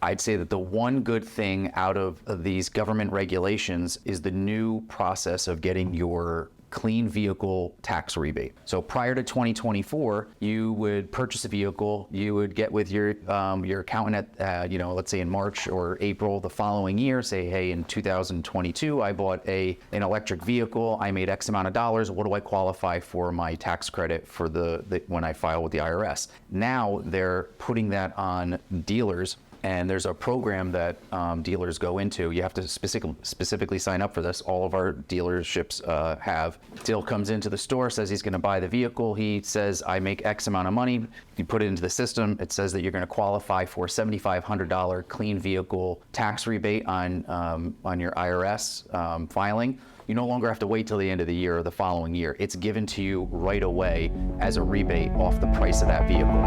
I'd say that the one good thing out of these government regulations is the new process of getting your clean vehicle tax rebate. So prior to 2024, you would purchase a vehicle, you would get with your accountant at, let's say in March or April the following year, say, hey, in 2022, I bought an electric vehicle, I made X amount of dollars, what do I qualify for my tax credit for when I file with the IRS? Now they're putting that on dealers. And there's a program that dealers go into. You have to specifically sign up for this. All of our dealerships have. Deal comes into the store, says he's going to buy the vehicle. He says, I make X amount of money. You put it into the system. It says that you're going to qualify for $7,500 clean vehicle tax rebate on your IRS filing. You no longer have to wait till the end of the year or the following year. It's given to you right away as a rebate off the price of that vehicle.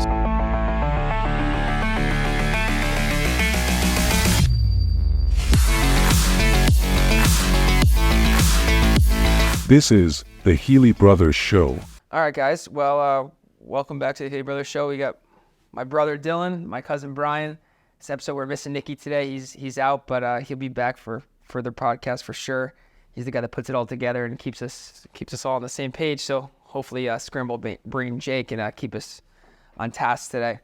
This is the Healey Brothers Show. All right, guys. Well, welcome back to the Healey Brothers Show. We got my brother Dylan, my cousin Brian. This episode we're missing Nicky today. He's out, but he'll be back for further podcasts for sure. He's the guy that puts it all together and keeps us all on the same page. So hopefully, Scramble Brain Jake can keep us on task today.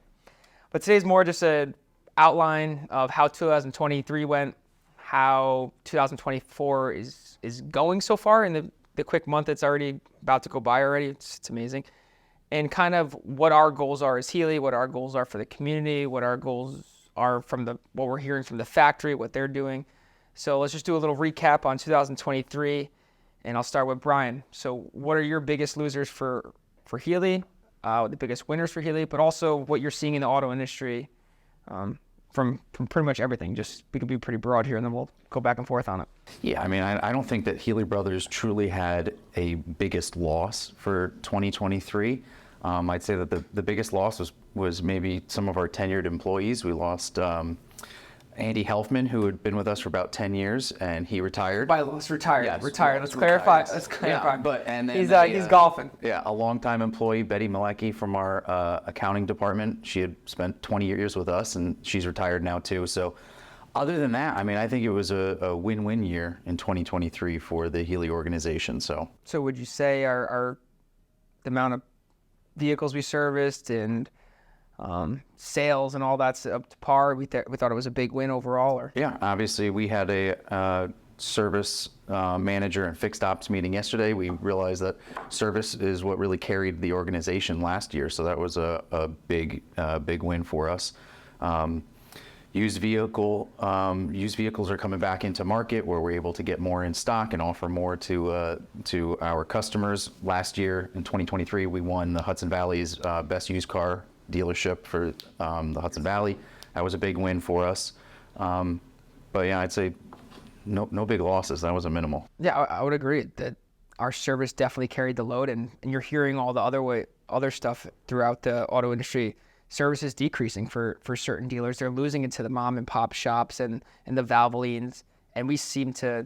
But today's more just an outline of how 2023 went, how 2024 is going so far in the quick month that's already about to go by already. It's amazing. And kind of what our goals are as Healey, what our goals are for the community, what our goals are from what we're hearing from the factory, what they're doing. So let's just do a little recap on 2023, and I'll start with Brian. So what are your biggest losers for Healey, the biggest winners for Healey, but also what you're seeing in the auto industry from pretty much everything? Just, we can be pretty broad here, and then we'll go back and forth on it. Yeah, I mean, I don't think that Healey Brothers truly had a biggest loss for 2023. I'd say that the biggest loss was maybe some of our tenured employees. We lost Andy Helfman, who had been with us for about 10 years, and he retired. By lost, retired. Yes, retired. Let's clarify. Yeah, and then he's golfing. Yeah, a longtime employee, Betty Malecki from our accounting department. She had spent 20 years with us, and she's retired now too. So, other than that, I mean, I think it was a win-win year in 2023 for the Healey organization. So would you say our the amount of vehicles we serviced and sales and all that's up to par? We thought it was a big win overall? Or? Yeah, obviously we had a service manager and fixed ops meeting yesterday. We realized that service is what really carried the organization last year, so that was a big win for us. Used vehicles are coming back into market where we're able to get more in stock and offer more to our customers. Last year in 2023, we won the Hudson Valley's best used car dealership for the Hudson Valley. That was a big win for us. But yeah, I'd say no big losses. That was a minimal. Yeah, I would agree that our service definitely carried the load, and you're hearing all the other stuff throughout the auto industry. Service is decreasing for certain dealers. They're losing it to the mom and pop shops and the Valvolines, and we seem to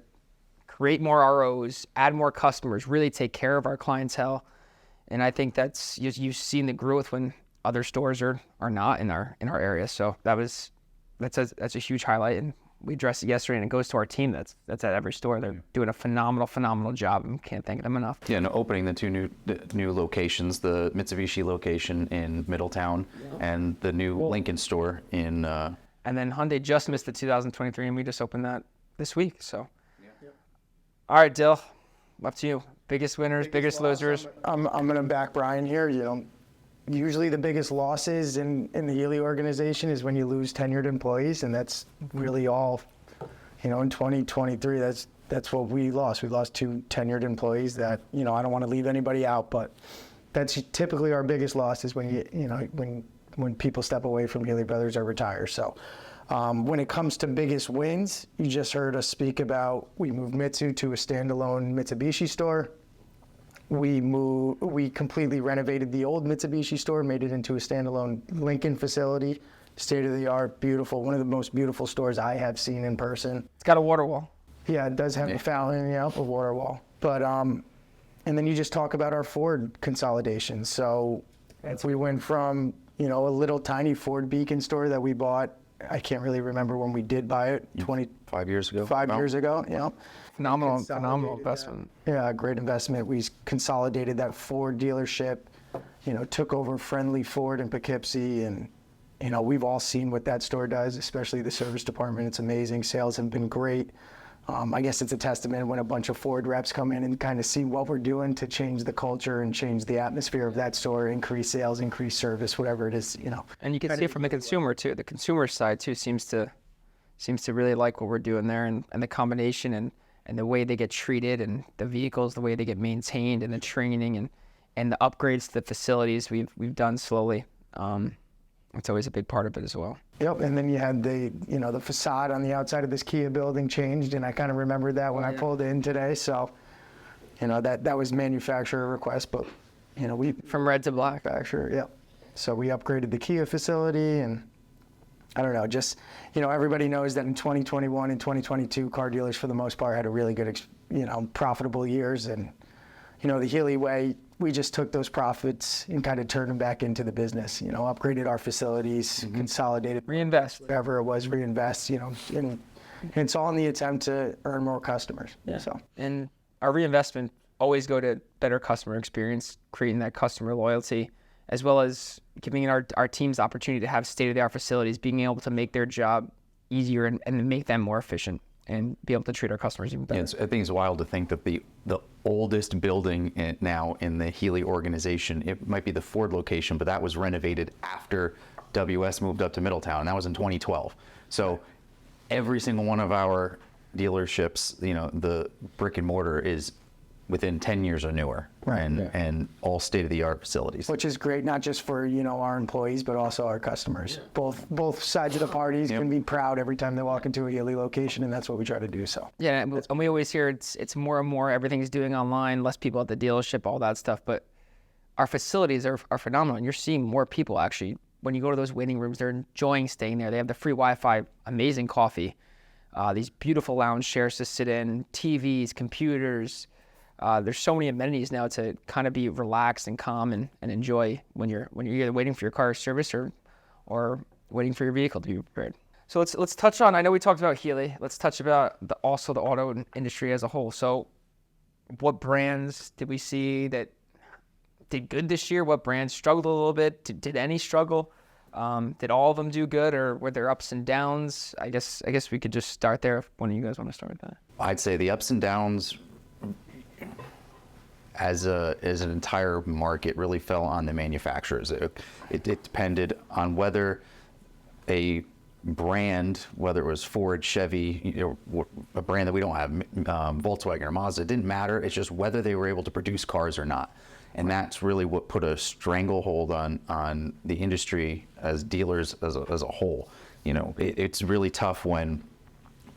create more ROs, add more customers, really take care of our clientele. And I think that's you've seen the growth when other stores are not in our area. So that's a huge highlight, and we addressed it yesterday, and it goes to our team that's at every store. They're doing a phenomenal job, and can't thank them enough. Yeah, and opening the two new locations, the Mitsubishi location in Middletown and the new Lincoln store in... And then Hyundai just missed the 2023, and we just opened that this week. So, All right, Dill, up to you. Biggest winners, biggest losers. I'm going to back Brian here. Usually the biggest losses in the Healey organization is when you lose tenured employees, and that's really all, in 2023, that's what we lost. We lost 2 tenured employees that, I don't want to leave anybody out, but that's typically our biggest loss is when when people step away from Healey Brothers or retire. So when it comes to biggest wins, you just heard us speak about, we moved Mitsu to a standalone Mitsubishi store. We completely renovated the old Mitsubishi store, made it into a standalone Lincoln facility, state-of-the-art, beautiful, one of the most beautiful stores I have seen in person. It's got a water wall. Yeah, it does have a fountain, a water wall. But and then you just talk about our Ford consolidation. So we went from a little tiny Ford Beacon store that we bought I can't really remember when we did buy it. 5 years ago. 5 years ago. Yeah. Phenomenal investment. Yeah, great investment. We consolidated that Ford dealership, took over Friendly Ford in Poughkeepsie, and we've all seen what that store does, especially the service department. It's amazing. Sales have been great. I guess it's a testament when a bunch of Ford reps come in and kind of see what we're doing to change the culture and change the atmosphere of that store, increase sales, increase service, whatever it is, And you can see it from the consumer too. The consumer side too seems to really like what we're doing there, and the combination and the way they get treated, and the vehicles, the way they get maintained, and the training and the upgrades to the facilities we've done slowly. It's always a big part of it as well. Yep, and then you had the facade on the outside of this Kia building changed, and I kind of remembered that when I pulled in today. So, that was manufacturer request, but we From red to black. manufacturer, yep. So we upgraded the Kia facility, and I don't know, just everybody knows that in 2021 and 2022, car dealers for the most part had a really good, profitable years, and the Healey way. We just took those profits and kind of turned them back into the business, upgraded our facilities, consolidated. Reinvest. Whatever it was, reinvest, and it's all in the attempt to earn more customers. Yeah. So. And our reinvestment always go to better customer experience, creating that customer loyalty, as well as giving our teams the opportunity to have state-of-the-art facilities, being able to make their job easier and make them more efficient, and be able to treat our customers even better. I think it's wild to think that the oldest building now in the Healey organization, it might be the Ford location, but that was renovated after WS moved up to Middletown, and that was in 2012. So every single one of our dealerships, the brick and mortar is within 10 years or newer, Right. and all state-of-the-art facilities. Which is great, not just for our employees, but also our customers. Both sides of the parties can be proud every time they walk into a Healey location, and that's what we try to do. So Yeah, and we always hear it's more and more, everything's doing online, less people at the dealership, all that stuff. But our facilities are phenomenal, and you're seeing more people actually. When you go to those waiting rooms, they're enjoying staying there. They have the free Wi-Fi, amazing coffee, these beautiful lounge chairs to sit in, TVs, computers. There's so many amenities now to kind of be relaxed and calm and enjoy when you're either waiting for your car service or waiting for your vehicle to be prepared. So let's touch on, I know we talked about Healey, let's touch about also the auto industry as a whole. So what brands did we see that did good this year? What brands struggled a little bit? Did any struggle? Did all of them do good, or were there ups and downs? I guess we could just start there if one of you guys want to start with that. I'd say the ups and downs as an entire market really fell on the manufacturers. It depended on whether a brand, whether it was Ford, Chevy, a brand that we don't have, Volkswagen or Mazda, it didn't matter. It's just whether they were able to produce cars or not. And that's really what put a stranglehold on the industry as dealers as a whole. It's really tough when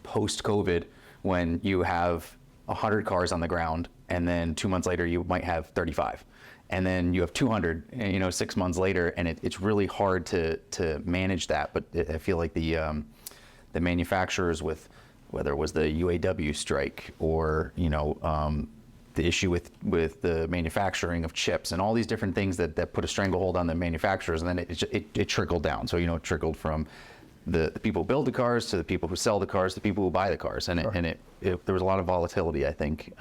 post-COVID, when you have 100 cars on the ground, and then 2 months later you might have 35, and then you have 200, 6 months later, and it's really hard to manage that. But I feel like the manufacturers, with whether it was the UAW strike or the issue with the manufacturing of chips and all these different things that put a stranglehold on the manufacturers, and then it trickled down. So it trickled from the people who build the cars to the people who sell the cars to the people who buy the cars, and there was a lot of volatility, I think,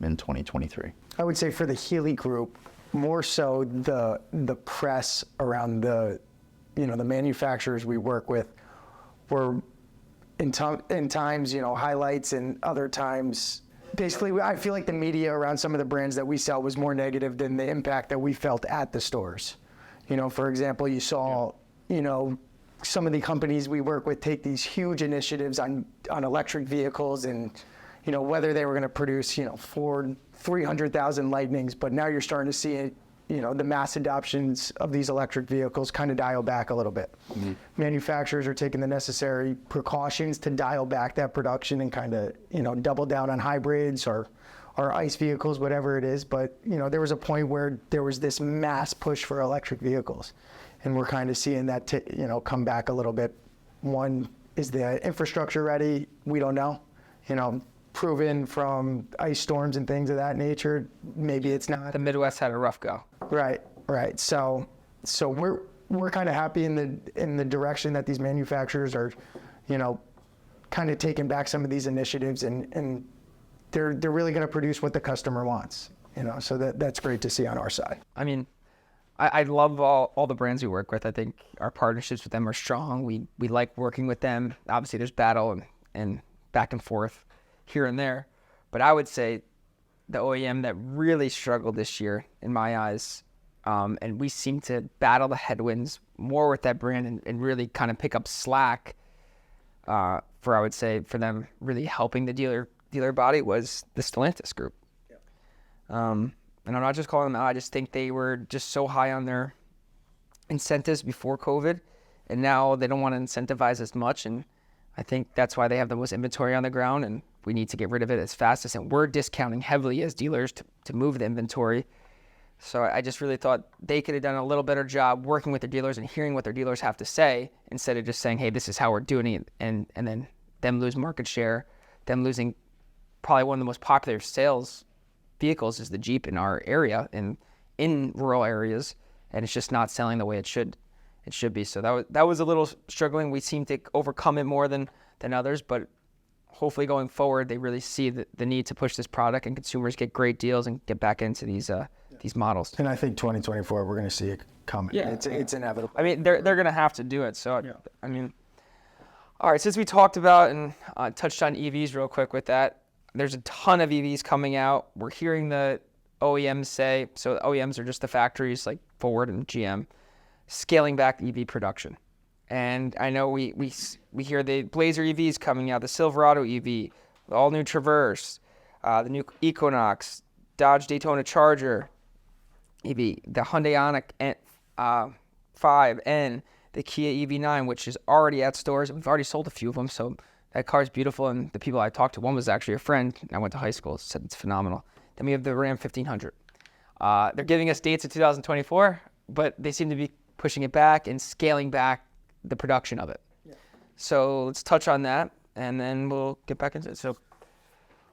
in 2023. I would say for the Healey Group, more so the press around the manufacturers we work with were in times highlights, and other times basically I feel like the media around some of the brands that we sell was more negative than the impact that we felt at the stores. For example, you saw some of the companies we work with take these huge initiatives on electric vehicles, and whether they were going to produce 300,000 Lightnings, but now you're starting to see it, the mass adoptions of these electric vehicles kind of dial back a little bit. Mm-hmm. Manufacturers are taking the necessary precautions to dial back that production and kind of double down on hybrids or ICE vehicles, whatever it is. But there was a point where there was this mass push for electric vehicles, and we're kind of seeing that come back a little bit. One, is the infrastructure ready? We don't know. Proven from ice storms and things of that nature. Maybe it's not. The Midwest had a rough go. Right. So we're kind of happy in the direction that these manufacturers are, kind of taking back some of these initiatives, and they're really going to produce what the customer wants. So that's great to see on our side. I mean, I love all the brands we work with. I think our partnerships with them are strong. We like working with them. Obviously, there's battle and back and forth here and there. But I would say the OEM that really struggled this year, in my eyes, and we seem to battle the headwinds more with that brand and really kind of pick up slack I would say, for them really helping the dealer body was the Stellantis group. And I'm not just calling them out. I just think they were just so high on their incentives before COVID, and now they don't want to incentivize as much. And I think that's why they have the most inventory on the ground, and we need to get rid of it as fast as. And we're discounting heavily as dealers to move the inventory. So I just really thought they could have done a little better job working with their dealers and hearing what their dealers have to say, instead of just saying, hey, this is how we're doing it, and then them lose market share, them losing probably one of the most popular sales vehicles is the Jeep in our area and in rural areas, and it's just not selling the way it should be. So that was a little struggling. We seem to overcome it more than others, but hopefully going forward they really see the need to push this product and consumers get great deals and get back into these models. And I think 2024 we're going to see it coming. Yeah. It's inevitable. I mean, they're going to have to do it. So yeah. I mean, all right, since we talked about and touched on EVs real quick with that, there's a ton of EVs coming out. We're hearing the OEMs say, so OEMs are just the factories like Ford and GM, scaling back EV production. And I know we hear the Blazer EVs coming out, the Silverado EV, the all-new Traverse, the new Equinox, Dodge Daytona Charger EV, the Hyundai Ioniq 5, and the Kia EV9, which is already at stores. We've already sold a few of them, so that car is beautiful, and the people I talked to, one was actually a friend I went to high school, said it's phenomenal. Then we have the Ram 1500. They're giving us dates of 2024, but they seem to be pushing it back and scaling back the production of it. Yeah. So let's touch on that, and then we'll get back into it. So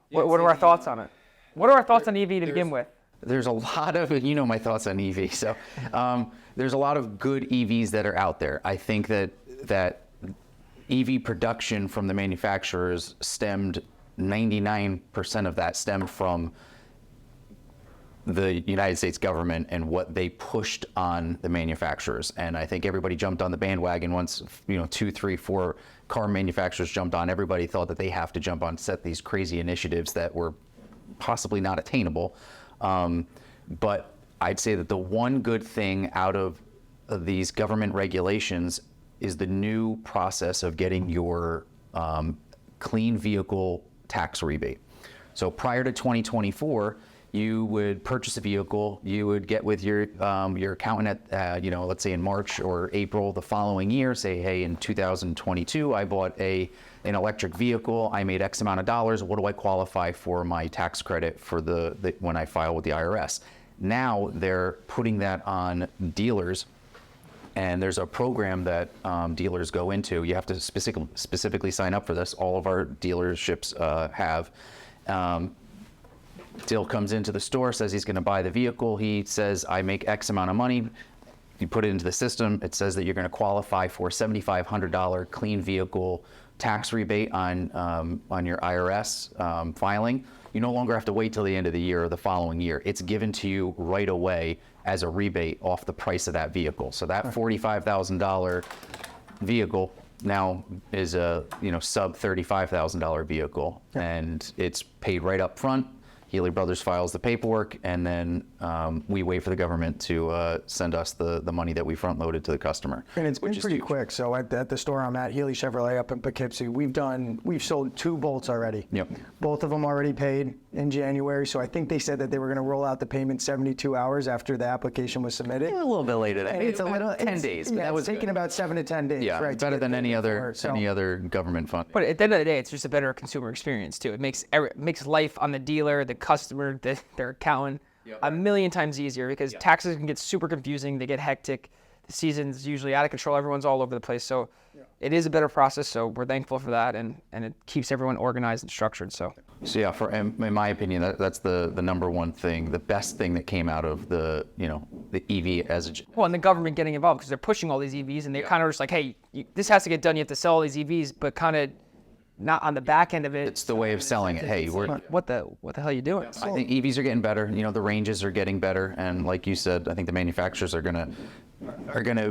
what are our thoughts on it? What are our thoughts on EV to begin with? There's a lot of, my thoughts on EV. So there's a lot of good EVs that are out there. I think that EV production from the manufacturers stemmed, 99% of that stemmed from the United States government and what they pushed on the manufacturers. And I think everybody jumped on the bandwagon once, 2, 3, 4 car manufacturers jumped on. Everybody thought that they have to jump on, set these crazy initiatives that were possibly not attainable. But I'd say that the one good thing out of these government regulations is the new process of getting your clean vehicle tax rebate. So prior to 2024, you would purchase a vehicle, you would get with your accountant at, let's say in March or April the following year, say, hey, in 2022, I bought an electric vehicle, I made X amount of dollars, what do I qualify for my tax credit for when I file with the IRS? Now they're putting that on dealers, and there's a program that dealers go into. You have to specifically sign up for this. All of our dealerships have. Deal comes into the store, says he's going to buy the vehicle. He says, I make X amount of money. You put it into the system. It says that you're going to qualify for $7,500 clean vehicle tax rebate on your IRS filing. You no longer have to wait till the end of the year or the following year. It's given to you right away as a rebate off the price of that vehicle. So that $45,000 vehicle now is a sub $35,000 vehicle, and it's paid right up front. Healey Brothers files the paperwork, and then we wait for the government to send us the money that we front loaded to the customer. And it's been pretty quick. So at the store I'm at, Healey Chevrolet up in Poughkeepsie, we've sold 2 Bolts already. Yep. Both of them already paid in January. So I think they said that they were going to roll out the payment 72 hours after the application was submitted. A little bit later. It's a little 10 days. But yeah, that was taking about 7 to 10 days. Yeah, right, better than any other government fund. But at the end of the day, it's just a better consumer experience too. It makes life on the dealer, the customer, their accountant a million times easier, because taxes can get super confusing. They get hectic. the season's usually out of control. Everyone's all over the place. So it is a better process. So we're thankful for that, and it keeps everyone organized and structured. So So in my opinion, that's the number one thing, the best thing that came out of the EV as a. well, and the government getting involved because they're pushing all these EVs, and they're kind of just like, hey, this has to get done. You have to sell all these EVs, but kind of not on the back end of it. It's the way of selling it. Hey, What the hell are you doing? I think EVs are getting better. The ranges are getting better, and like you said, I think the manufacturers are gonna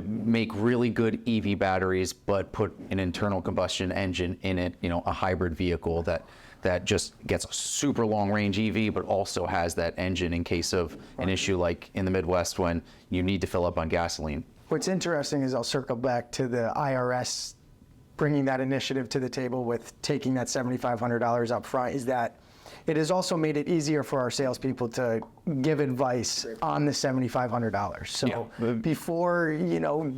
make really good EV batteries, but put an internal combustion engine in it. A hybrid vehicle that just gets a super long range EV, but also has that engine in case of an issue like in the Midwest when you need to fill up on gasoline. What's interesting is I'll circle back to the IRS bringing that initiative to the table with taking that $7,500 up front, is that it has also made it easier for our salespeople to give advice on the $7,500. So before,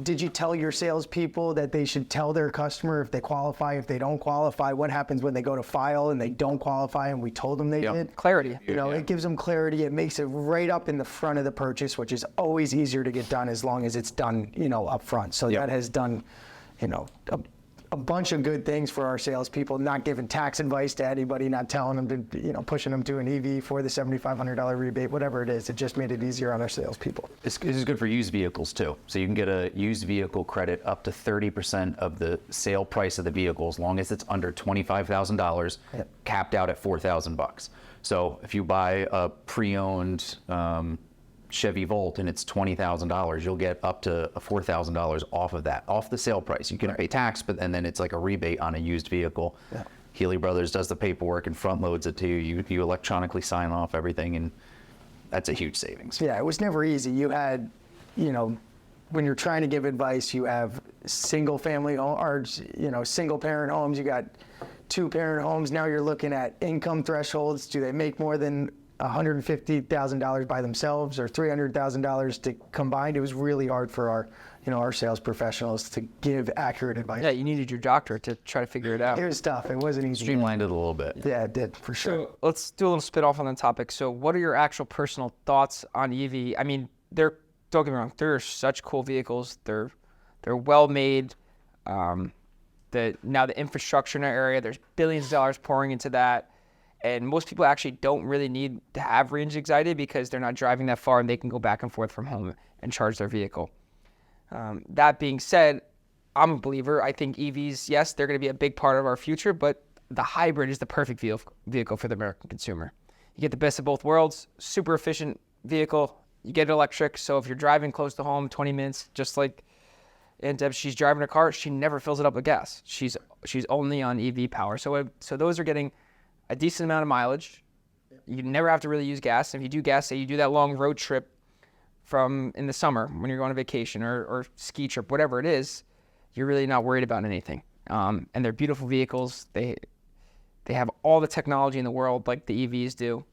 did you tell your salespeople that they should tell their customer if they qualify, if they don't qualify? What happens when they go to file and they don't qualify and we told them they did? Clarity. It gives them clarity. It makes it right up in the front of the purchase, which is always easier to get done as long as it's done, up front. So that has done, a bunch of good things for our salespeople, not giving tax advice to anybody, not telling them to, pushing them to an EV for the $7,500 rebate, whatever it is. It just made it easier on our salespeople. This is good for used vehicles too. So you can get a used vehicle credit up to 30% of the sale price of the vehicle, as long as it's under $25,000, capped out at $4,000. So if you buy a pre-owned Chevy Volt and it's $20,000, you'll get up to $4,000 off of that, off the sale price. You can pay tax, and then it's like a rebate on a used vehicle. Healey Brothers does the paperwork and front loads it to you. You electronically sign off everything, and that's a huge savings. Yeah, it was never easy. You had, when you're trying to give advice, you have single family or single parent homes. You got 2-parent homes. Now you're looking at income thresholds. Do they make more than $150,000 by themselves or $300,000 to combined? It was really hard for our sales professionals to give accurate advice. Yeah, you needed your doctor to try to figure it out. It was tough. It wasn't easy. Streamlined it a little bit. Yeah, it did, for sure. So let's do a little spit off on the topic. So what are your actual personal thoughts on EV? I mean, don't get me wrong, they're such cool vehicles. They're well made. Now the infrastructure in our area, there's billions of dollars pouring into that. And most people actually don't really need to have range anxiety because they're not driving that far and they can go back and forth from home and charge their vehicle. That being said, I'm a believer. I think EVs, yes, they're going to be a big part of our future, but the hybrid is the perfect vehicle for the American consumer. You get the best of both worlds, super efficient vehicle. You get it electric, so if you're driving close to home, 20 minutes, just like Aunt Deb, she's driving a car, she never fills it up with gas. She's only on EV power. So those are getting a decent amount of mileage. You never have to really use gas. If you do gas, say you do that long road trip in the summer when you're going on vacation or ski trip, whatever it is, you're really not worried about anything. And they're beautiful vehicles. They have all the technology in the world like the EVs do.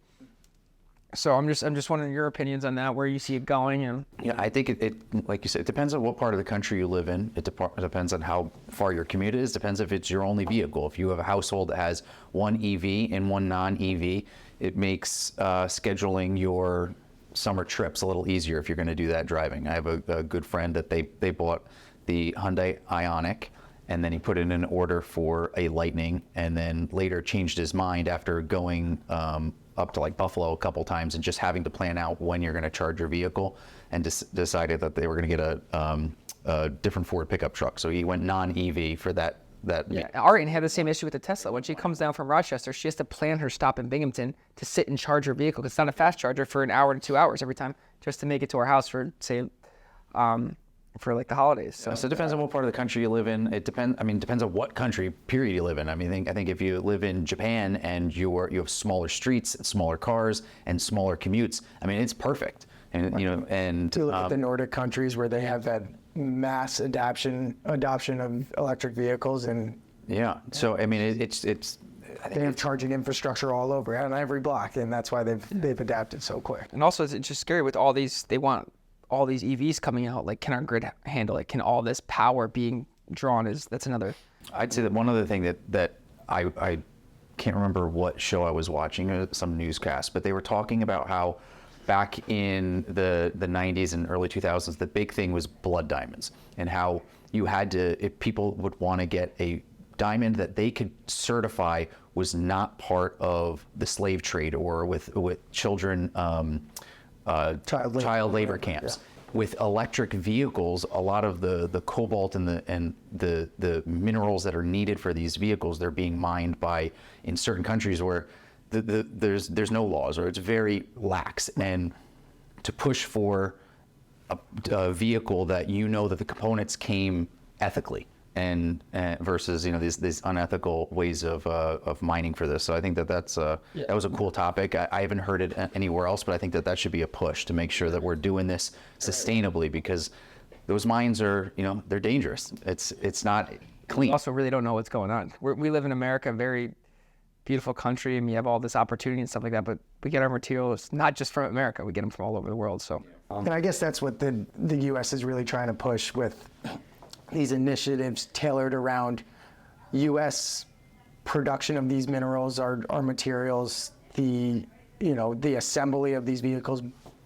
So I'm just wondering your opinions on that, where you see it going. And yeah, I think it like you said, it depends on what part of the country you live in. It depends on how far your commute is. Depends if it's your only vehicle. If you have a household that has one EV and one non-EV, it makes scheduling your summer trips a little easier if you're going to do that driving. I have a good friend that they bought the Hyundai Ioniq, and then he put in an order for a Lightning, and then later changed his mind after going up to like Buffalo a couple times and just having to plan out when you're going to charge your vehicle, and decided that they were going to get a different Ford pickup truck. So he went non-EV for that. Yeah, Arian had the same issue with the Tesla. When she comes down from Rochester, she has to plan her stop in Binghamton to sit and charge her vehicle, because it's not a fast charger, for an hour to 2 hours every time, just to make it to our house for, say, for like the holidays. So it depends on what part of the country you live in. It depends. I mean, depends on what country period you live in. I mean, I think if you live in Japan and you have smaller streets, smaller cars, and smaller commutes, I mean, it's perfect. And to look at the Nordic countries where they have that mass adoption of electric vehicles, and so I mean, it's they have charging infrastructure all over on every block, and that's why they've adapted so quick. And also, it's just scary with all these. They want all these EVs coming out. Like, can our grid handle it? Can all this power being drawn? That's another. I'd say that one other thing that I can't remember what show I was watching, some newscast, but they were talking about how back in the 90s and early 2000s, the big thing was blood diamonds, and how you had to, if people would want to get a diamond that they could certify was not part of the slave trade or with children, child labor camps. Yeah. With electric vehicles, a lot of the cobalt and the minerals that are needed for these vehicles, they're being mined by, in certain countries where there's no laws or it's very lax. And to push for a vehicle that that the components came ethically, and versus these unethical ways of mining for this. So I think that that was a cool topic. I haven't heard it anywhere else, but I think that should be a push to make sure that we're doing this sustainably, because those mines are they're dangerous. It's not clean. We also really don't know what's going on. We live in America, a very beautiful country, and we have all this opportunity and stuff like that, but we get our materials not just from America, we get them from all over the world. So and I guess that's what the U.S. is really trying to push with these initiatives tailored around U.S. production of these minerals, our materials, the assembly of these vehicles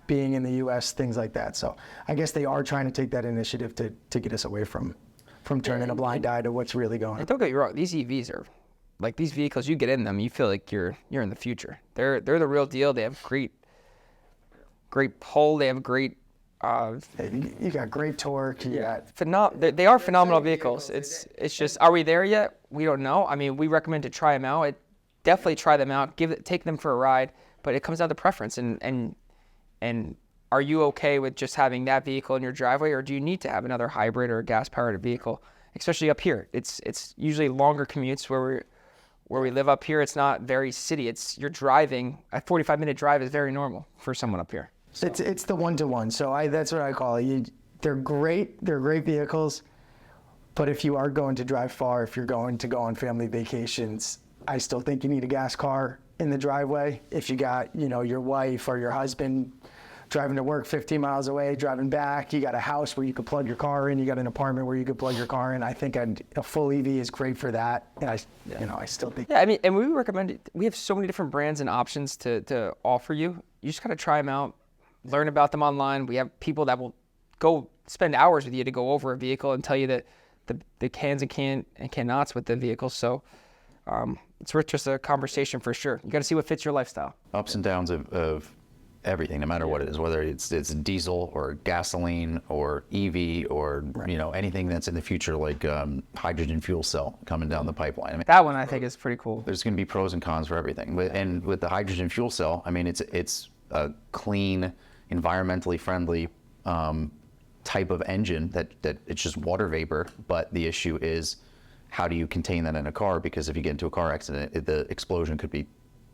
being in the U.S., things like that. So I guess they are trying to take that initiative to get us away from turning a blind eye to what's really going on. And don't get me wrong, these EVs are like these vehicles. You get in them, you feel like you're in the future. They're the real deal. They have great pull. They have great. You got great torque. They are phenomenal vehicles. It's just, are we there yet? We don't know. I mean, we recommend to try them out. Definitely try them out. Take them for a ride. But it comes down to preference. And are you okay with just having that vehicle in your driveway, or do you need to have another hybrid or a gas-powered vehicle? Especially up here, it's usually longer commutes where we live up here. It's not very city. You're driving. A 45-minute drive is very normal for someone up here. So. It's the one-to-one. So that's what I call it. They're great. They're great vehicles. But if you are going to drive far, if you're going to go on family vacations, I still think you need a gas car in the driveway. If you got, your wife or your husband driving to work 15 miles away, driving back, you got a house where you could plug your car in, you got an apartment where you could plug your car in. I think a full EV is great for that. And I still think. Yeah, I mean, and we recommend it. We have so many different brands and options to offer you. You just got to try them out. Learn about them online. We have people that will go spend hours with you to go over a vehicle and tell you that the cans and cannots with the vehicle. So it's worth just a conversation for sure. You got to see what fits your lifestyle. Ups and downs of everything, no matter what it is, whether it's diesel or gasoline or EV or anything that's in the future, like hydrogen fuel cell coming down the pipeline. I mean, that one I think is pretty cool. There's going to be pros and cons for everything. And with the hydrogen fuel cell, I mean, it's a clean, environmentally friendly type of engine that it's just water vapor. But the issue is, how do you contain that in a car? Because if you get into a car accident, the explosion could be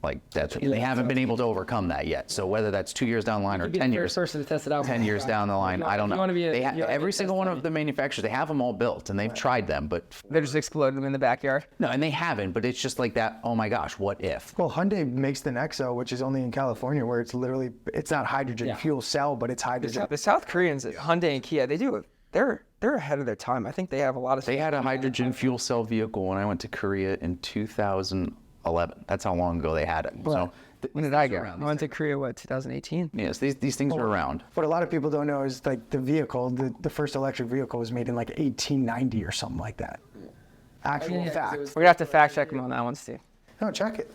like that. They haven't been able to overcome that yet. So whether that's 2 years down the line or 10 years, person to test it out 10 years down the line, I don't know. Every single one of the manufacturers, they have them all built and they've tried them, but they're just exploding them in the backyard. No, and they haven't. But it's just like that. Oh my gosh, what if? Well, Hyundai makes the Nexo, which is only in California, where it's not hydrogen fuel cell, but it's hydrogen. The South Koreans, Hyundai and Kia, they're ahead of their time. I think they have a lot of. They had a hydrogen fuel cell vehicle when I went to Korea in 2011. That's how long ago they had it. Well, so when did I go? I went to Korea, 2018? Yes, these things are around. What a lot of people don't know is like the vehicle, the first electric vehicle was made in like 1890 or something like that. Actual fact. We're gonna have to fact check them on that one, Steve. No, check it.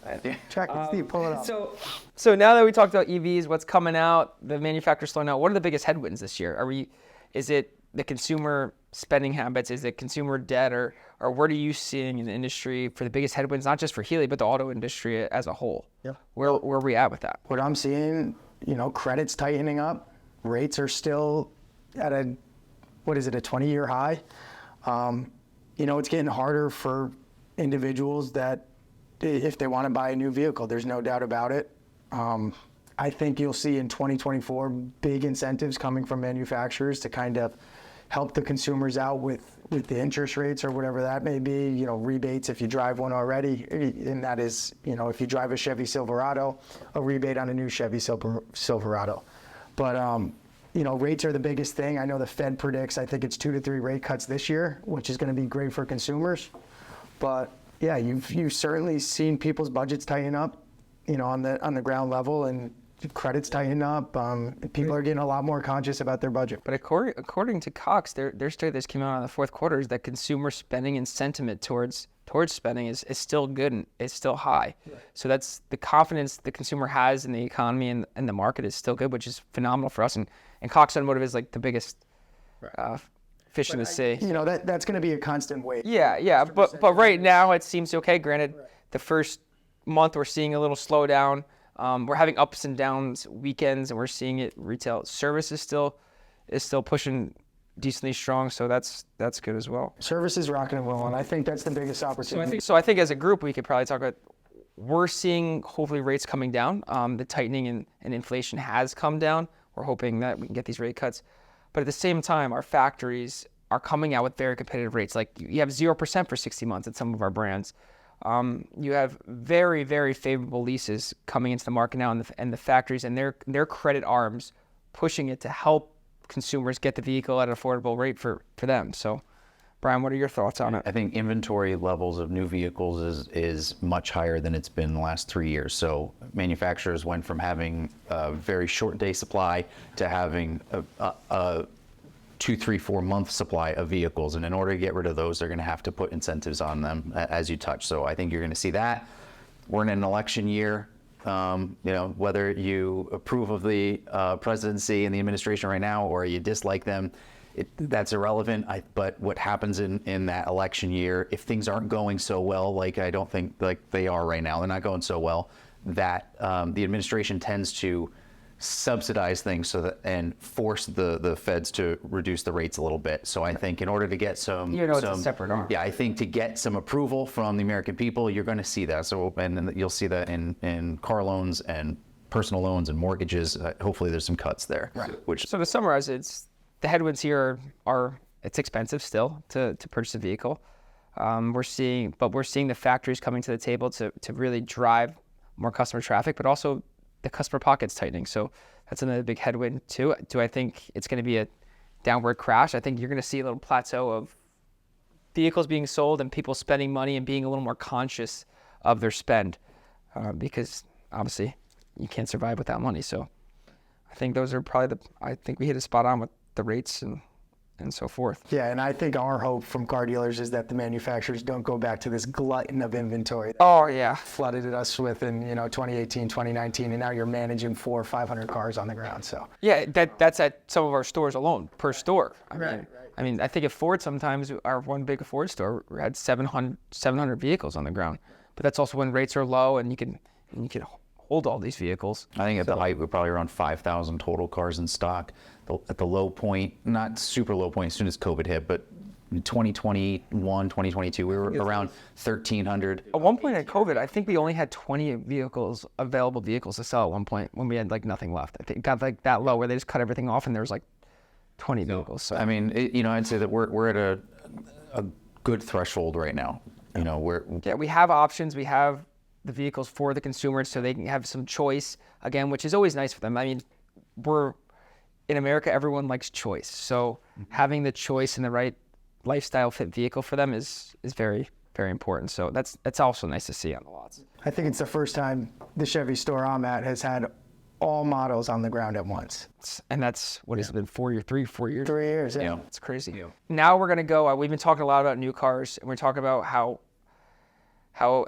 Check it, Steve. Pull it up. So now that we talked about EVs, what's coming out, the manufacturers slowing out, what are the biggest headwinds this year? Is it the consumer spending habits? Is it consumer debt, or what are you seeing in the industry for the biggest headwinds, not just for Healey, but the auto industry as a whole? Yeah. Where are we at with that? What I'm seeing, credit's tightening up. Rates are still at a 20-year high. It's getting harder for individuals that, if they want to buy a new vehicle, there's no doubt about it. I think you'll see in 2024 big incentives coming from manufacturers to kind of help the consumers out with the interest rates or whatever that may be, rebates if you drive one already. And that is, if you drive a Chevy Silverado, a rebate on a new Chevy Silverado. But, rates are the biggest thing. I know the Fed predicts, I think it's 2 to 3 rate cuts this year, which is going to be great for consumers. But yeah, you've certainly seen people's budgets tighten up, on the ground level. And, credits tighten up. People are getting a lot more conscious about their budget. But according to Cox, their study that's came out in the fourth quarter is that consumer spending and sentiment towards spending is still good and it's still high. Right. So that's the confidence the consumer has in the economy and the market is still good, which is phenomenal for us. And Cox Automotive is like the biggest fish in the sea. You know, that's going to be a constant wait. Yeah. But right now it seems okay. Granted, the first month we're seeing a little slowdown. We're having ups and downs weekends, and we're seeing it retail. Service is still pushing decently strong, so that's good as well. Service is rocking and rolling. I think that's the biggest opportunity. So I think as a group we could probably talk about, we're seeing hopefully rates coming down. The tightening and inflation has come down. We're hoping that we can get these rate cuts, but at the same time our factories are coming out with very competitive rates. Like you have 0% for 60 months at some of our brands. You have very, very favorable leases coming into the market now, and the factories and their credit arms pushing it to help consumers get the vehicle at an affordable rate for them. So, Brian, what are your thoughts on it? I think inventory levels of new vehicles is much higher than it's been the last 3 years. So manufacturers went from having a very short day supply to having a 2, 3, 4 month supply of vehicles, and in order to get rid of those, they're going to have to put incentives on them, as you touched. So I think you're going to see that. We're in an election year. Whether you approve of the presidency and the administration right now or you dislike them, that's irrelevant. But what happens in that election year, if things aren't going so well, like I don't think like they are right now, they're not going so well, that the administration tends to subsidize things and force the feds to reduce the rates a little bit. So I think in order to get it's a separate arm. Yeah, I think to get some approval from the American people, you're going to see that. So and you'll see that in car loans and personal loans and mortgages. Hopefully, there's some cuts there. Right. So to summarize, the headwinds here are it's expensive still to purchase a vehicle. We're seeing the factories coming to the table to really drive more customer traffic, but also the customer pocket's tightening. So that's another big headwind too. Do I think it's going to be a downward crash? I think you're going to see a little plateau of vehicles being sold and people spending money and being a little more conscious of their spend because obviously you can't survive without money. So I think those are probably I think we hit a spot on with the rates and so forth. Yeah, and I think our hope from car dealers is that the manufacturers don't go back to this glutton of inventory. Oh yeah, flooded us with in 2018, 2019, and now you're managing 400 or 500 cars on the ground. So yeah, that's at some of our stores alone per store. I mean, I think at Ford sometimes our one big Ford store had 700 vehicles on the ground, but that's also when rates are low and you can hold all these vehicles. I think at the height we're probably around 5,000 total cars in stock. At the low point, not super low point as soon as COVID hit, but in 2021, 2022, we were around 1,300. At one point at COVID, I think we only had 20 available vehicles to sell at one point when we had like nothing left. I think it got like that low where they just cut everything off and there was like 20 vehicles. So. I mean, I'd say that we're at a good threshold right now. We have options. We have the vehicles for the consumers so they can have some choice again, which is always nice for them. I mean, in America, everyone likes choice. So having the choice and the right lifestyle fit vehicle for them is very, very important. So that's also nice to see on the lots. I think it's the first time the Chevy store I'm at has had all models on the ground at once. And that's what has it been 4 years? 3 years? 3 years, yeah. It's crazy. Yeah. Now we're going to go, we've been talking a lot about new cars and we're talking about how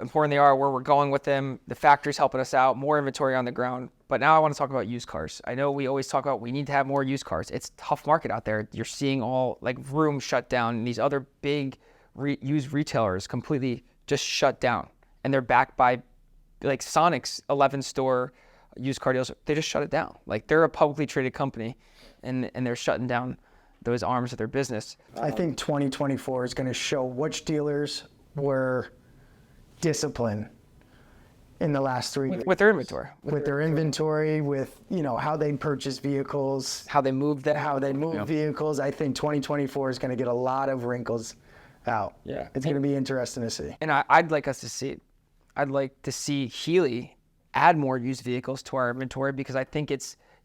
important they are, where we're going with them. The factory's helping us out, more inventory on the ground. But now I want to talk about used cars. I know we always talk about we need to have more used cars. It's a tough market out there. You're seeing all like Vroom shut down and these other big used retailers completely just shut down. And they're backed by like Sonic's 11 store used car dealers. They just shut it down. Like they're a publicly traded company and they're shutting down those arms of their business. I think 2024 is going to show which dealers were disciplined in the last 3 years. With their inventory. With their inventory, with how they purchase vehicles. How they move vehicles. I think 2024 is going to get a lot of wrinkles out. Yeah. It's going to be interesting to see. And I'd like us to see it. I'd like to see Healey add more used vehicles to our inventory because I think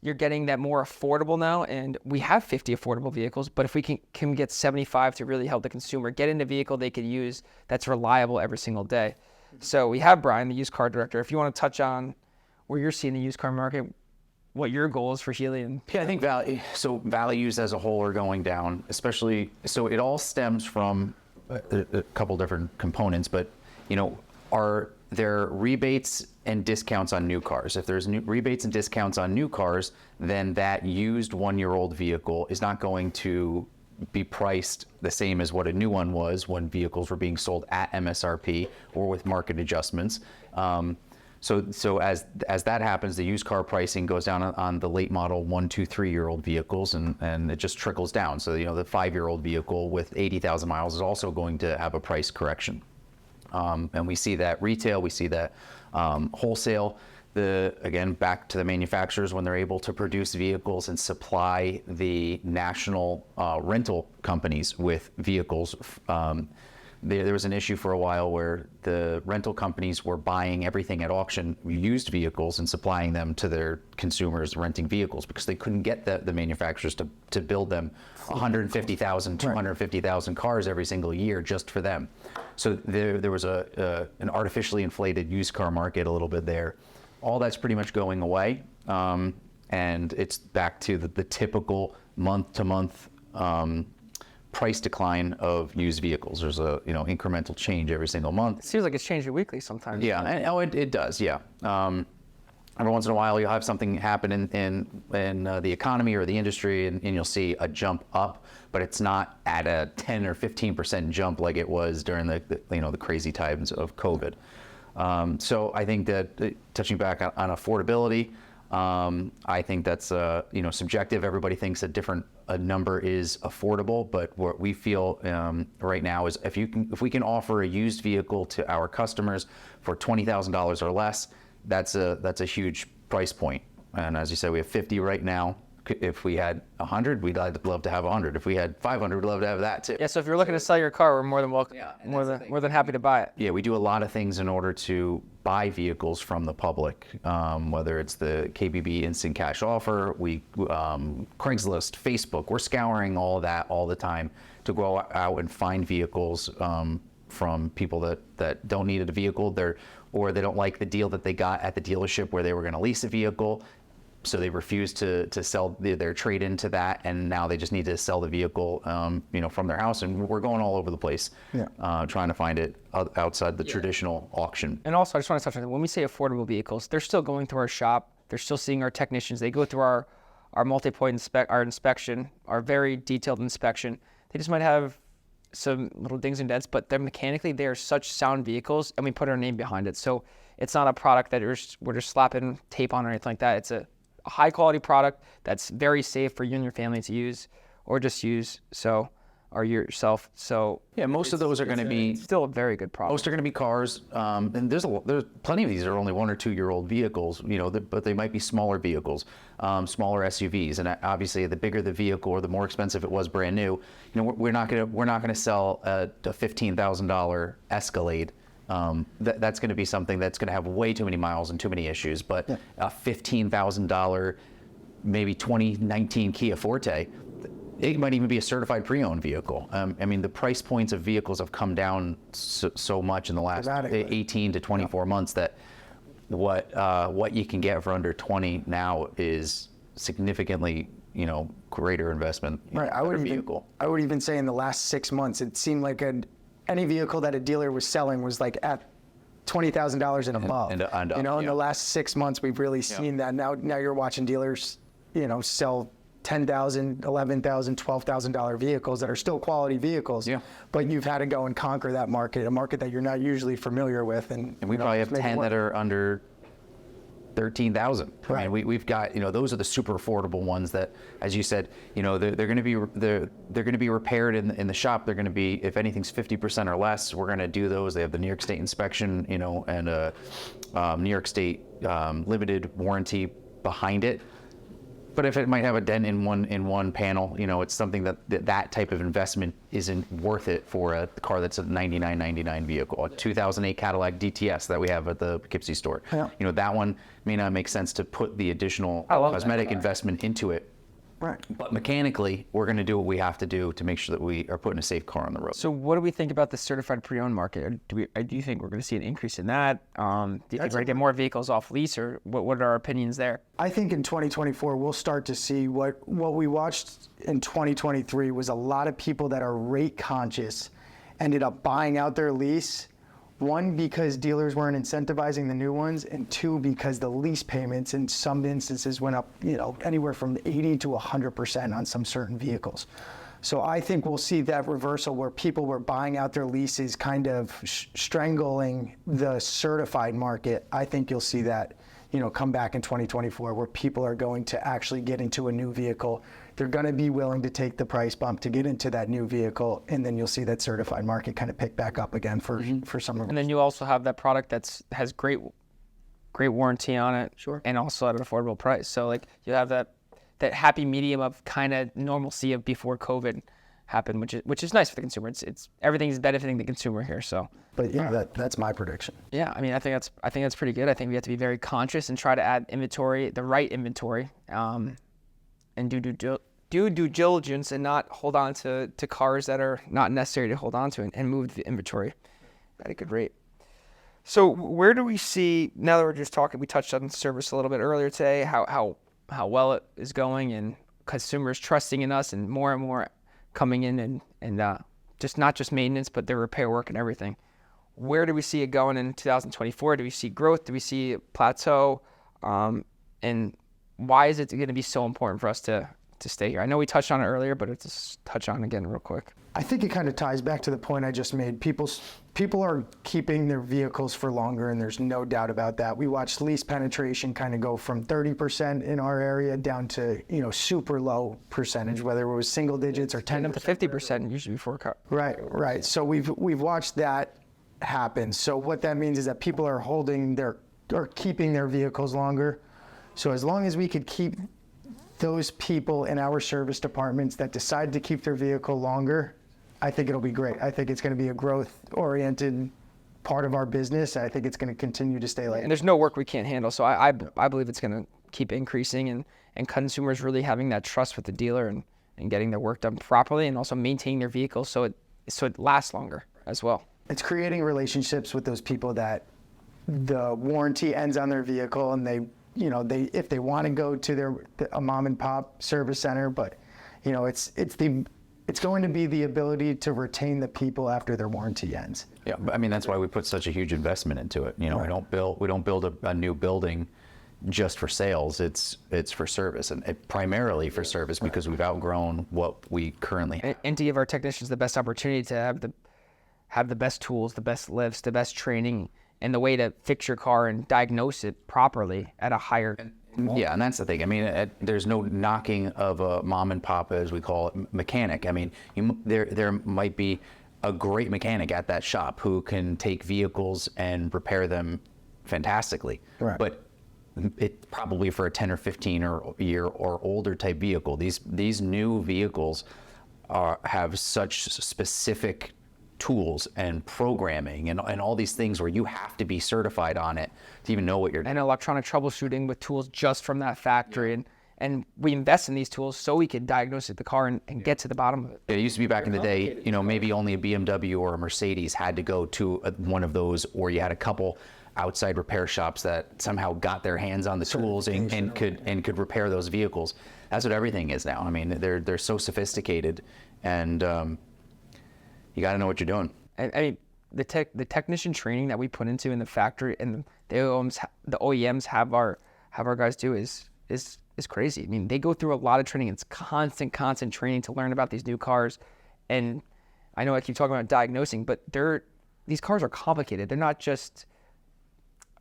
you're getting that more affordable now, and we have 50 affordable vehicles, but if we can get 75 to really help the consumer get in a vehicle they can use that's reliable every single day. So we have Brian, the used car director. If you want to touch on where you're seeing the used car market, what your goal is for Healey. And Yeah, I think values as a whole are going down, especially, so it all stems from a couple different components, but, are there rebates and discounts on new cars? If there's rebates and discounts on new cars, then that used 1-year-old vehicle is not going to be priced the same as what a new one was when vehicles were being sold at MSRP or with market adjustments. So as that happens, the used car pricing goes down on the late model 1, 2, 3-year-old vehicles, and it just trickles down. So the 5-year-old vehicle with 80,000 miles is also going to have a price correction. And we see that retail, we see that wholesale. Again, back to the manufacturers when they're able to produce vehicles and supply the national rental companies with vehicles. There was an issue for a while where the rental companies were buying everything at auction, used vehicles, and supplying them to their consumers renting vehicles because they couldn't get the manufacturers to build them 150,000, 250,000 cars every single year just for them. So there was an artificially inflated used car market a little bit there. All that's pretty much going away, and it's back to the typical month-to-month price decline of used vehicles. There's a incremental change every single month. it seems like it's changing weekly sometimes. Yeah, it does. Yeah. Every once in a while, you'll have something happen in the economy or the industry, and you'll see a jump up, but it's not at a 10 or 15% jump like it was during the crazy times of COVID. So I think that touching back on affordability, I think that's subjective. Everybody thinks a number is affordable, but what we feel right now is if we can offer a used vehicle to our customers for $20,000 or less, that's a huge price point. And as you said, we have 50 right now. If we had 100, we'd love to have 100. If we had 500, we'd love to have that too. Yeah. So if you're looking to sell your car, we're more than welcome. Yeah, and more than happy to buy it. Yeah, we do a lot of things in order to buy vehicles from the public, whether it's the KBB instant cash offer, Craigslist, Facebook. We're scouring all of that all the time to go out and find vehicles from people that don't need a vehicle, or they don't like the deal that they got at the dealership where they were going to lease a vehicle. So they refuse to sell their trade into that, and now they just need to sell the vehicle, from their house. And we're going all over the place, trying to find it outside the traditional auction. And also, I just want to touch on that. When we say affordable vehicles, they're still going through our shop. They're still seeing our technicians. They go through our multi-point inspection, our very detailed inspection. They just might have some little dings and dents, but mechanically they are such sound vehicles, and we put our name behind it. So it's not a product that we're just slapping tape on or anything like that. It's a high quality product that's very safe for you and your family to use, or just use or yourself. So yeah, most of those are going to be still a very good product. Most are going to be cars, and there's plenty of these are only 1 or 2 year old vehicles, but they might be smaller vehicles, smaller SUVs, and obviously the bigger the vehicle or the more expensive it was brand new, we're not going to sell a $15,000 Escalade. That's going to be something that's going to have way too many miles and too many issues. But a $15,000, maybe 2019 Kia Forte, it might even be a certified pre-owned vehicle. The price points of vehicles have come down so much in the last 18 to 24 months that what you can get for under 20 now is significantly greater investment. Right. I would even say in the last 6 months, it seemed like any vehicle that a dealer was selling was like at $20,000 and above. And in the last 6 months, we've really seen that. Now you're watching dealers, sell $10,000, $11,000, $12,000 vehicles that are still quality vehicles. Yeah. But you've had to go and conquer that market, a market that you're not usually familiar with. And we probably have 10 that are under 13,000. Right. I mean, we've got, those are the super affordable ones that, as you said, they're going to be repaired in the shop. They're going to be, if anything's 50% or less, we're going to do those. They have the New York State inspection, and New York State limited warranty behind it. But if it might have a dent in one panel, it's something that type of investment isn't worth it for a car that's a $99.99 vehicle. A 2008 Cadillac DTS that we have at the Poughkeepsie store. Yeah. That one may not make sense to put the additional cosmetic investment into it. Right. But mechanically, we're going to do what we have to do to make sure that we are putting a safe car on the road. So what do we think about the certified pre-owned market? Do you think we're going to see an increase in that? Do you think we're going to get more vehicles off lease, or what are our opinions there? I think in 2024, we'll start to see what we watched in 2023 was a lot of people that are rate conscious ended up buying out their lease. One, because dealers weren't incentivizing the new ones, and two, because the lease payments in some instances went up, anywhere from 80 to 100% on some certain vehicles. So I think we'll see that reversal where people were buying out their leases, kind of strangling the certified market. I think you'll see that, come back in 2024, where people are going to actually get into a new vehicle. They're going to be willing to take the price bump to get into that new vehicle, and then you'll see that certified market kind of pick back up again for some of them. And then you also have that product has great warranty on it, Sure. and also at an affordable price. So like you have that happy medium of kind of normalcy of before COVID happened, which is nice for the consumer. It's everything's benefiting the consumer here. So. But yeah, that's my prediction. Yeah, I mean, I think that's pretty good. I think we have to be very conscious and try to add inventory, the right inventory, and do due diligence and not hold on to cars that are not necessary to hold on to, and move the inventory at a good rate. So where do we see, now that we're just talking, we touched on service a little bit earlier today, how well it is going, and consumers trusting in us, and more coming in and just not just maintenance, but their repair work and everything. Where do we see it going in 2024? Do we see growth? Do we see a plateau? And why is it going to be so important for us to stay here? I know we touched on it earlier, but let's just touch on it again real quick. I think it kind of ties back to the point I just made. People are keeping their vehicles for longer, and there's no doubt about that. We watched lease penetration kind of go from 30% in our area down to super low percentage, whether it was single digits or 10 up to 50% usually before car. Right. So we've watched that happen. So what that means is that people are keeping their vehicles longer. So as long as we could keep those people in our service departments that decide to keep their vehicle longer, I think it'll be great. I think it's going to be a growth-oriented part of our business. I think it's going to continue to stay like that. And there's no work we can't handle. So I believe it's going to keep increasing, and consumers really having that trust with the dealer and getting their work done properly, and also maintaining their vehicle so it lasts longer as well. It's creating relationships with those people that the warranty ends on their vehicle, and they if they want to go to a mom and pop service center, but it's going to be the ability to retain the people after their warranty ends. Yeah, I mean, that's why we put such a huge investment into it. Right. We don't build a new building just for sales. It's for service, and primarily for service, because we've outgrown what we currently have. And to give our technicians the best opportunity to have the best tools, the best lifts, the best training, and the way to fix your car and diagnose it properly at a higher. Yeah, and that's the thing. I mean, there's no knocking of a mom and pop, as we call it, mechanic. I mean, there might be a great mechanic at that shop who can take vehicles and repair them fantastically. Right. But it probably for a 10 or 15 year or older type vehicle. These new vehicles have such specific tools and programming and all these things where you have to be certified on it to even know what you're doing. And electronic troubleshooting with tools just from that factory. And we invest in these tools so we can diagnose the car and get to the bottom of it. It used to be back in the day, maybe only a BMW or a Mercedes had to go to one of those, or you had a couple outside repair shops that somehow got their hands on the tools and could repair those vehicles. That's what everything is now. I mean, they're so sophisticated, and you got to know what you're doing. I mean, the technician training that we put into in the factory, and the OEMs have our guys do is crazy. I mean, they go through a lot of training. It's constant training to learn about these new cars. And I know I keep talking about diagnosing, but these cars are complicated. They're not just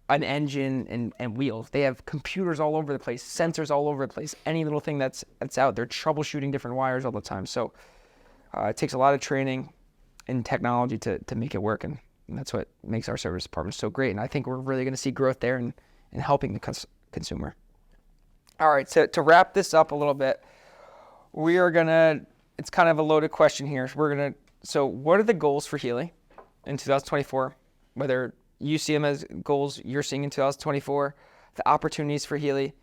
an engine and wheels. They have computers all over the place, sensors all over the place. Any little thing that's out, they're troubleshooting different wires all the time. So it takes a lot of training and technology to make it work, and that's what makes our service department so great. And I think we're really going to see growth there and helping the consumer. All right, so to wrap this up a little bit, it's kind of a loaded question here. So what are the goals for Healey in 2024? Whether you see them as goals you're seeing in 2024, the opportunities for Healey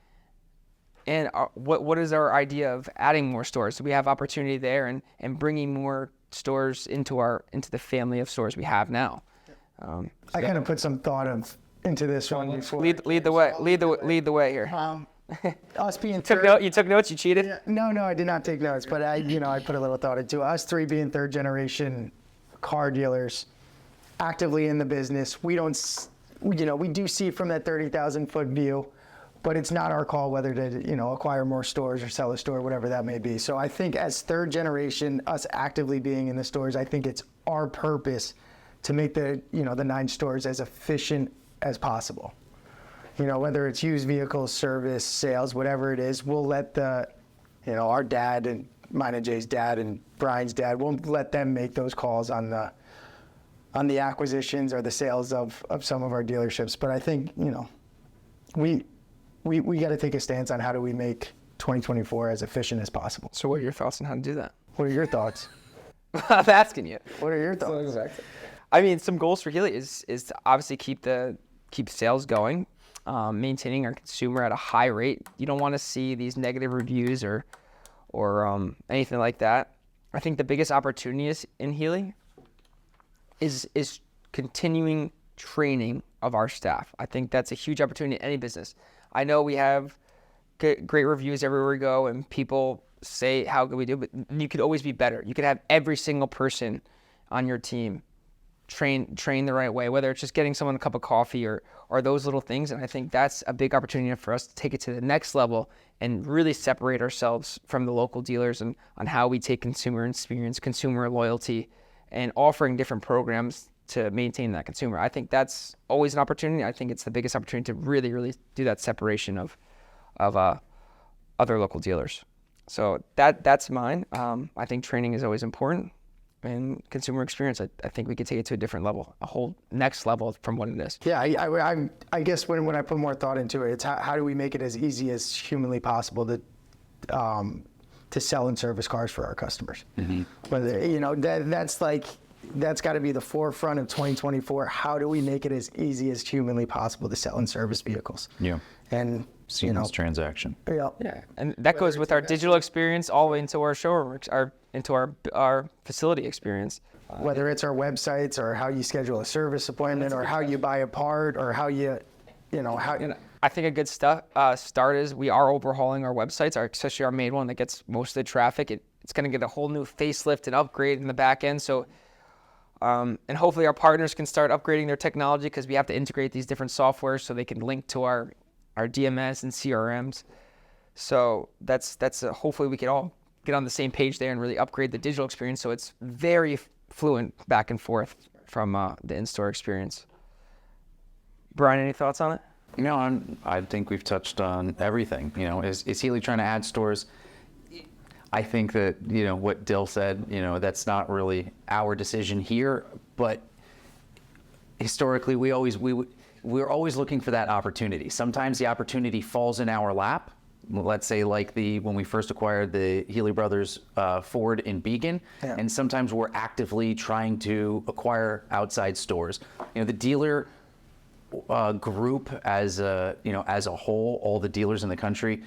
And what is our idea of adding more stores? Do we have opportunity there and bringing more stores into the family of stores we have now? I kind of put some thought into this one before. Lead the way. Lead the way here. Us being You took notes. You cheated. Yeah, no, I did not take notes, but I put a little thought into us three being third generation car dealers, actively in the business. We do see from that 30,000 foot view, but it's not our call whether to acquire more stores or sell a store, whatever that may be. So I think as third generation, us actively being in the stores, I think it's our purpose to make the 9 stores as efficient as possible. Whether it's used vehicles, service, sales, whatever it is, we'll let our dad and mine and Jay's dad and Brian's dad, we'll let them make those calls on the acquisitions or the sales of some of our dealerships. But I think, we got to take a stance on how do we make 2024 as efficient as possible. So what are your thoughts on how to do that? What are your thoughts? I'm asking you. What are your thoughts? I mean, some goals for Healey is to obviously keep sales going, maintaining our consumer at a high rate. You don't want to see these negative reviews or anything like that. I think the biggest opportunity in Healey is continuing training of our staff. I think that's a huge opportunity in any business. I know we have great reviews everywhere we go, and people say how good we do, but you could always be better. You could have every single person on your team train the right way, whether it's just getting someone a cup of coffee or those little things. And I think that's a big opportunity for us to take it to the next level and really separate ourselves from the local dealers and on how we take consumer experience, consumer loyalty, and offering different programs to maintain that consumer. I think that's always an opportunity. I think it's the biggest opportunity to really, really do that separation of other local dealers. So that's mine. I think training is always important. And consumer experience, I think we could take it to a different level, a whole next level from what it is. Yeah, I guess when I put more thought into it, it's how do we make it as easy as humanly possible to sell and service cars for our customers. Mm-hmm. Whether that's got to be the forefront of 2024. How do we make it as easy as humanly possible to sell and service vehicles? Yeah. And seamless transaction. Yeah, and that goes with our digital experience all the way into our showroom, into our facility experience. Whether it's our websites or how you schedule a service appointment or how you buy a part or how I think a good start is we are overhauling our websites, especially our main one that gets most of the traffic. It's going to get a whole new facelift and upgrade in the back end. So, and hopefully our partners can start upgrading their technology because we have to integrate these different softwares so they can link to our DMS and CRMs. So that's hopefully we can all get on the same page there and really upgrade the digital experience so it's very fluent back and forth from the in-store experience. Brian, any thoughts on it? I think we've touched on everything. Is Healey trying to add stores? I think that, what Dill said, that's not really our decision here, but historically we're always looking for that opportunity. Sometimes the opportunity falls in our lap. Let's say like when we first acquired the Healey Brothers Ford in Beacon, and sometimes we're actively trying to acquire outside stores. The dealer group as a whole, all the dealers in the country,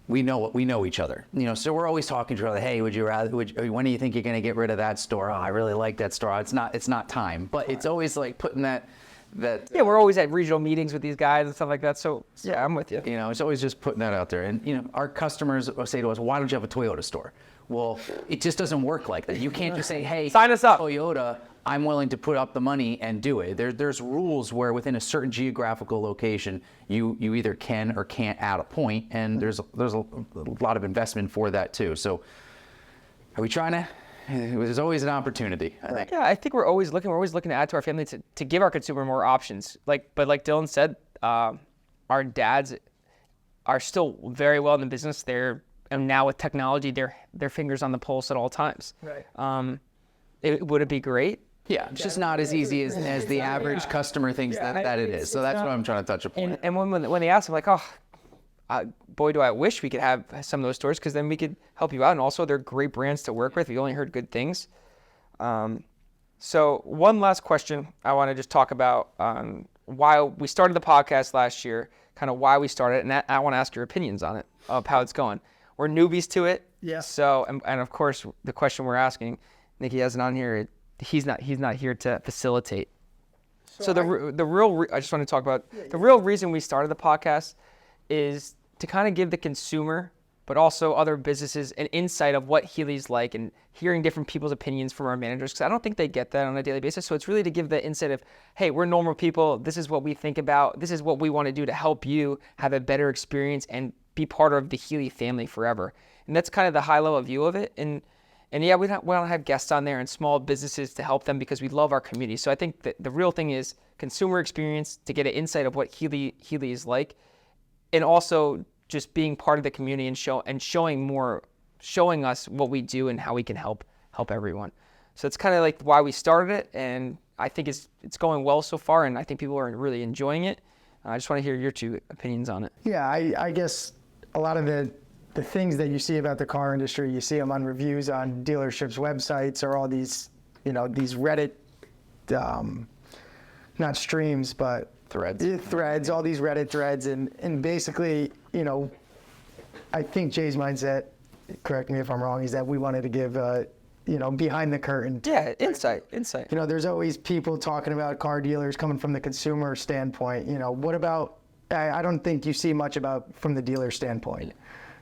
we know each other. So we're always talking to each other. Hey, when do you think you're going to get rid of that store? Oh, I really like that store. It's not time, but it's always like putting that. We're always at regional meetings with these guys and stuff like that. So yeah, I'm with you. It's always just putting that out there. And our customers say to us, "Why don't you have a Toyota store?" Well, it just doesn't work like that. You can't just say, "Hey, sign us up, Toyota. I'm willing to put up the money and do it." There's rules where within a certain geographical location, you either can or can't add a point, and there's a lot of investment for that too. So, are we trying to? There's always an opportunity, I think. Yeah, I think we're always looking to add to our family to give our consumer more options. But like Dylan said, our dads are still very well in the business. And now with technology, their fingers on the pulse at all times. Right. Would it be great? Yeah, it's just not as easy as the average customer thinks that it is. So that's what I'm trying to touch upon. And when they ask, I'm like, boy, do I wish we could have some of those stores because then we could help you out. And also, they're great brands to work with. We only heard good things. So one last question I want to just talk about why we started the podcast last year, kind of why we started, and I want to ask your opinions on it, of how it's going. We're newbies to it. Yeah. So, and of course, the question we're asking, Nicky has it on here. He's not here to facilitate. So the real I just want to talk about the real reason we started the podcast is to kind of give the consumer, but also other businesses, an insight of what Healey's like and hearing different people's opinions from our managers, because I don't think they get that on a daily basis. So it's really to give the insight of, hey, we're normal people. This is what we think about. This is what we want to do to help you have a better experience and be part of the Healey family forever. And that's kind of the high level view of it. And yeah, we don't have guests on there and small businesses to help them because we love our community. So I think that the real thing is consumer experience, to get an insight of what Healey is like, and also just being part of the community and showing us what we do and how we can help everyone. So it's kind of like why we started it, and I think it's going well so far, and I think people are really enjoying it. I just want to hear your two opinions on it. Yeah, I guess a lot of the things that you see about the car industry, you see them on reviews on dealerships' websites, or all these, these Reddit, not streams, but threads, all these Reddit threads, and basically, I think Jay's mindset, correct me if I'm wrong, is that we wanted to give, behind the curtain. Yeah, insight. There's always people talking about car dealers coming from the consumer standpoint. What about, I don't think you see much about from the dealer standpoint.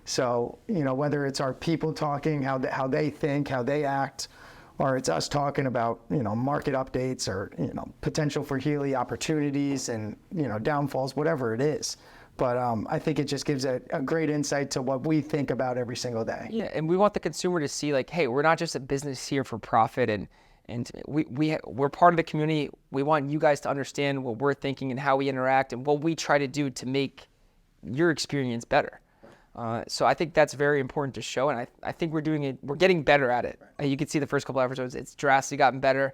So, whether it's our people talking, how they think, how they act, or it's us talking about, market updates or, potential for Healey opportunities and, downfalls, whatever it is. But I think it just gives a great insight to what we think about every single day. Yeah, and we want the consumer to see, like, hey, we're not just a business here for profit, and we're part of the community. We want you guys to understand what we're thinking and how we interact and what we try to do to make your experience better. So I think that's very important to show, and I think we're getting better at it. You can see the first couple episodes, it's drastically gotten better.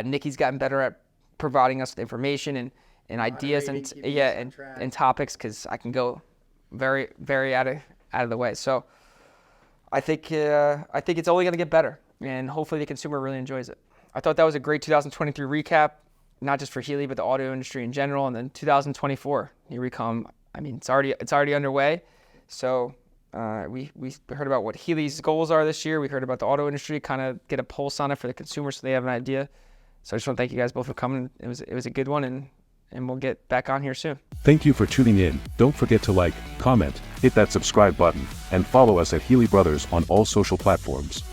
Nicky's gotten better at providing us with information and ideas and topics, because I can go very, very out of the way. So I think it's only going to get better, and hopefully the consumer really enjoys it. I thought that was a great 2023 recap, not just for Healey, but the auto industry in general. And then 2024, here we come. I mean, it's already underway. So we heard about what Healey's goals are this year. We heard about the auto industry, kind of get a pulse on it for the consumer so they have an idea. So I just want to thank you guys both for coming. It was a good one, and we'll get back on here soon. Thank you for tuning in. Don't forget to like, comment, hit that subscribe button, and follow us at Healey Brothers on all social platforms.